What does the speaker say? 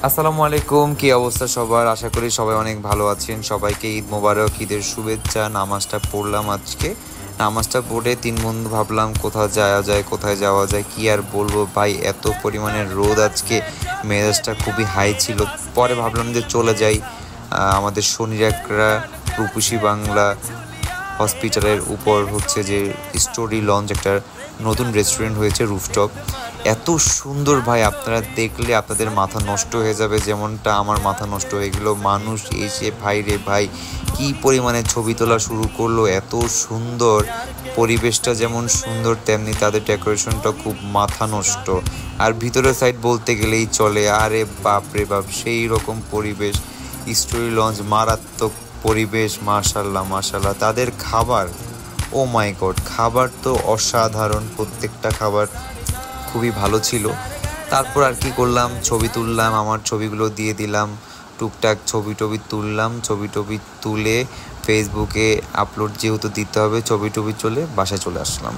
আসসালামু আলাইকুম, কি অবস্থা সবার? আশা করি সবাই অনেক ভালো আছেন। সবাইকে ঈদ মোবারক, ঈদের শুভেচ্ছা। নামাজটা পড়লাম আজকে। নামাজটা পড়ে তিন বন্ধু ভাবলাম কোথায় যাওয়া যায়। কি আর বলবো ভাই, এত পরিমাণে রোদ আজকে, মেজাজটা খুবই হাই ছিল। পরে ভাবলাম যে চলে যাই আমাদের শনির একরা রূপসী বাংলা হসপিটালের উপর হচ্ছে যে স্টোরি লঞ্চ, একটা নতুন রেস্টুরেন্ট হয়েছে রুফটপ। এত সুন্দর ভাই, আপনারা দেখলে আপনাদের মাথা নষ্ট হয়ে যাবে, যেমনটা আমার মাথা নষ্ট হয়ে গেলো। মানুষ এসে ভাই রে ভাই কী পরিমাণে ছবি তোলা শুরু করলো। এত সুন্দর পরিবেশটা, যেমন সুন্দর তেমনি তাদের ডেকোরেশনটা খুব মাথা নষ্ট। আর ভিতরের সাইড বলতে গেলেই চলে, আরে বাপ রে বাপ, সেই রকম পরিবেশ। স্টোরি লঞ্চ মারাত্মক পরিবেশ, মাশাল্লাহ মাশাল্লাহ। তাদের খাবার, ও মাই গড, খাবার তো অসাধারণ, প্রত্যেকটা খাবার খুবই ভালো ছিল। তারপর আর কি করলাম, ছবি তুললাম, আমার ছবিগুলো দিয়ে দিলাম, টুকটাক ছবি টবি তুললাম। ছবি টবি তুলে ফেসবুকে আপলোড যেহেতু দিতে হবে, ছবি টবি চলে বাসায় চলে আসলাম।